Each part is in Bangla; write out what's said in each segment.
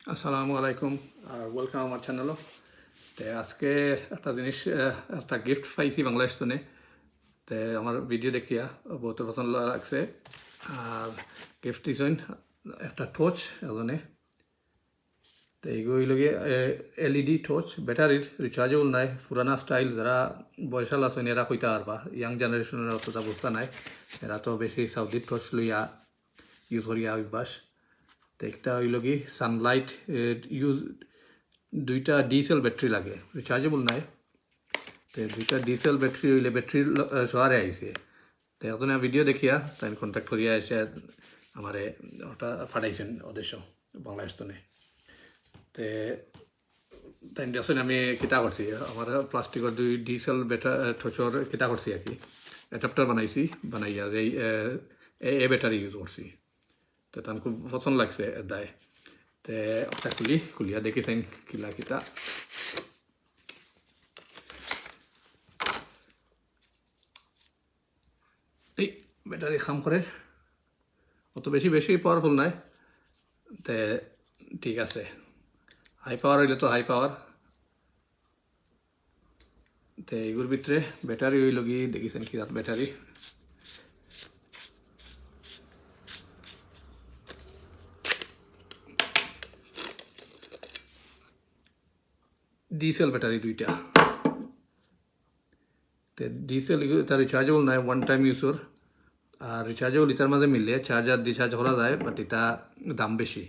আসসালামু আলাইকুম আর ওয়েলকাম আমার চ্যানেলও। তো আজকে একটা জিনিস একটা গিফট পাইছি বাংলাদেশ থেকে। তো আমার ভিডিও দেখিয়া বহুত পছন্দ লাগছে। আর গিফট দিছেন একটা টর্চ এজনে। তো এইগুলো এলইডি টর্চ ব্যাটারির রিচার্জেবল নাই, পুরানা স্টাইল। যারা বয়সাল আছেন এরা কইতা পারবা, ইয়াং জেনারেশনের অতটা বুঝতা নাই। এরা তো বেশি সাউদির টর্চ লইয়া ইউজ করিয়া অভ্যাস। তো একটা হইল কি সানলাইট ইউজ, দুইটা ডিসেল ব্যাটারি লাগে, রিচার্জেবল নাই। তো দুইটা ডিসেল ব্যাটারি হইলে ব্যাটারি শহরে আইছে। তো এখন ভিডিও দেখিয়া তাই কন্ট্যাক্ট করিয়া এসে আমারে ওটা ফাটাইছেন ওদেশ বাংলাদেশ তো। তে তাই দেখছেন আমি কিতা করছি, আমার প্লাস্টিকের দুই ডিসেল টর্চর কিতা করছি আর কি, অ্যাডাপ্টার বানাইছি, বানাইয়া যে এ ব্যাটারি ইউজ করছি। তো তার খুব পছন্দ লাগছে দায়। তে ওটা খুলিয়া দেখিছেন কিলা কিতা। এই ব্যাটারি কাম করে, অত বেশি পাওয়ারফুল নাই। তে ঠিক আছে, হাই পাওয়ার হইলে তো হাই পাওয়ার। তো এইগুলোর ভিতরে ব্যাটারি হইল কি দেখিছেন কি ব্যাটারি, ডিসেল ব্যাটারি দুইটা। তো ডিসেল তার রিচার্জেবল নাই, ওয়ান টাইম ইউজর। আর রিচার্জেবল ইতার মাঝে মিললে চার্জার দিয়ে চার্জ করা যায়, বাট এটা দাম বেশি।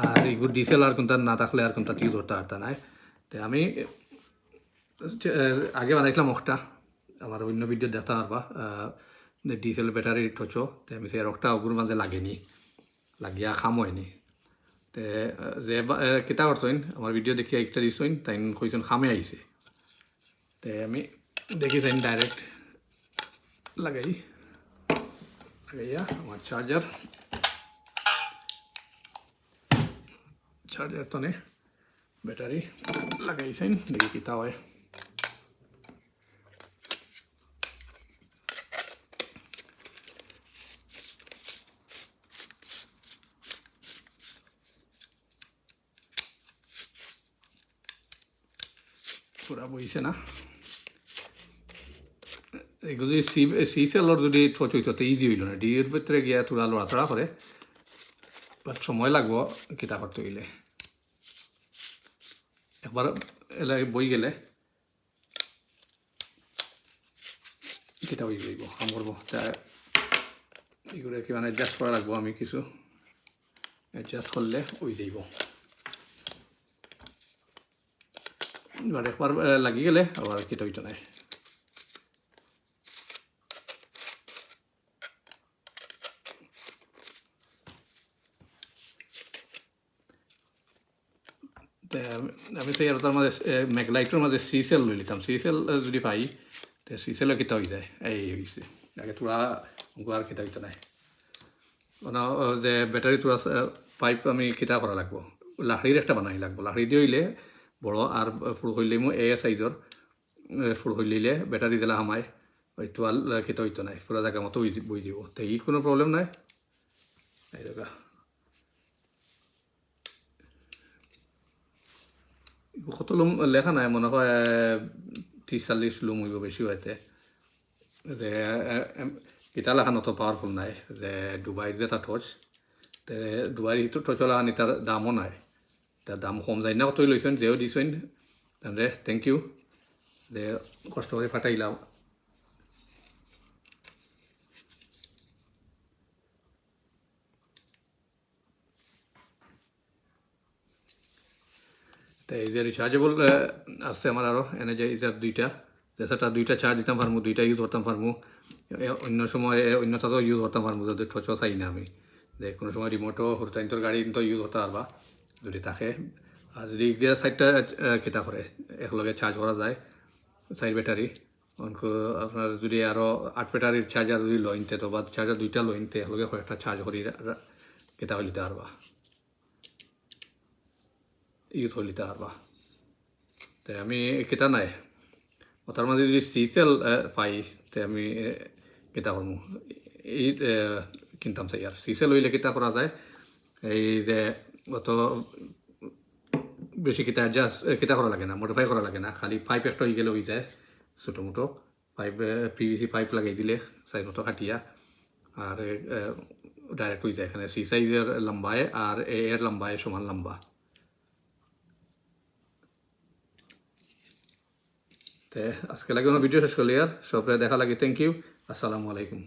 আর এইগুলো ডিসেল আর কোনটা না থাকলে আর কোনটা ইউজ করতে পারতা নাই। তো আমি আগে বানাইছিলাম একটা, আমার অন্য ভিডিও দেখতে পারবা, ডিসেল ব্যাটারি টচো। তো আমি সেই রকটা ওগুলোর মাঝে লাগেনি, লাগিয়া খাম হয়নি। তে যে কিতা করছেন আমার ভিডিও দেখিয়া একটা দিছেন, তাই কইছেন খামে আইছে। তো আমি দেখিছেন ডাইরেক্ট লাগাইয়া আমার চার্জার তনে ব্যাটারি লাগাইছেন, দেখি কিতা হয়। পুরা বইছে না, এগুলো যদি সি সেলর যদি টচ হইতো তো ইজি হইল না, ডির ভিতরে গিয়া তোরা লড়াচড়া করে, বাট সময় লাগবো কিতা করতে হইলে। একবার এলে বই গেলে কিতা হয়ে যাইব, কাম করবো। এগুলো কি মানে অ্যাডজাস্ট করা লাগবো, আমি কিছু অ্যাডজাস্ট করলে হয়ে যাইব। এবার একবার লাগি গেলে আবার কিতা হইতো নাই। আমি সেই আর তার মাঝে ম্যাগলাইটের মাঝে সি সেল লই লিতাম, সি সেল যদি পাই তো সি সেলও কিতা হয়ে যায়। এই হয়েছে আগে তোরা আর কিতা হইতো নাই। যে ব্যাটারি তোরা পাইপ আমি কিতা করা লাগবো, লাকড়ির একটা বানাই লাগবো। লাকড়ি দিয়ে হইলে বড়, আর ফুল হইলে এ সাইজর ফুল হইলে ব্যাটারি জেলা হামায় হয়তো আর কিতা হইতো নাই, পুরা জায়গা মতো বই দিব। তো ই কোনো প্রবলেম নাই। এই জায়গা কত লুম লেখা নাই, মনে হয় 30-40 লুম হইব, বেশি হইতে। যে ইটা লেখা অত পাওয়ারফুল নাই, যে ডুবাইর যে তার টর্চ, তে ডুবাইর ইটো টর্চ লেখা তার দামও নাই। তার দাম কম যায় না, কতই লইছেন যেও দিছেন, তাহলে থ্যাংক ইউ যে কষ্ট করে ফাটাইলাম। তো এই যে রিচার্জেবল আসছে আমার আরও এনার্জাইজার দুইটা, যেটা দুইটা চার্জ দিতাম পারমু, দুইটা ইউজ করতাম পারমু। অন্য সময় অন্যটাতেও ইউজ করতাম পারমু, যদি টর্চও চাই না আমি। যে কোনো সময় রিমোটও হুরতাইন্তর গাড়ি তো ইউজ করতে পারবা যদি থাকে। আর যদি গিয়া সাইডটা কিতা করে একলগে চার্জ করা যায়, সাইড ব্যাটারি অঙ্ক আপনার যদি আরও 8 ব্যাটারির চার্জার যদি লইনতে, তো বা চার্জার দুইটা লইনতে একলগে কয়েকটা চার্জ করি কিতা হইতে পারবা, ইউজ হইতে পারবা। তো আমি কিতা নাই, তার মাঝে যদি সি সেল পাই তো আমি কিতা করবো, এই কিনতাম চাই। আর সি সেল হইলে কিতা করা যায়, এই যে অত বেশি কিতা অ্যাডজাস্ট কিতা করা লাগে না, মডিফাই করা লাগে না, খালি পাইপ একটা হয়ে গেলে হয়ে যায় ছোটো মোটো পাইপ, পিভিসি পাইপ লাগাই দিলে সাইজ মতো কাটিয়া আর ডাইরেক্ট হয়ে যায়। এখানে সি সাইজের লম্বায় আর এর লম্বায় সমান লম্বা। তো আজকে লাগে আমার ভিডিও শেষ করলি আর সবরে দেখা লাগে। থ্যাংক ইউ, আসসালামু আলাইকুম।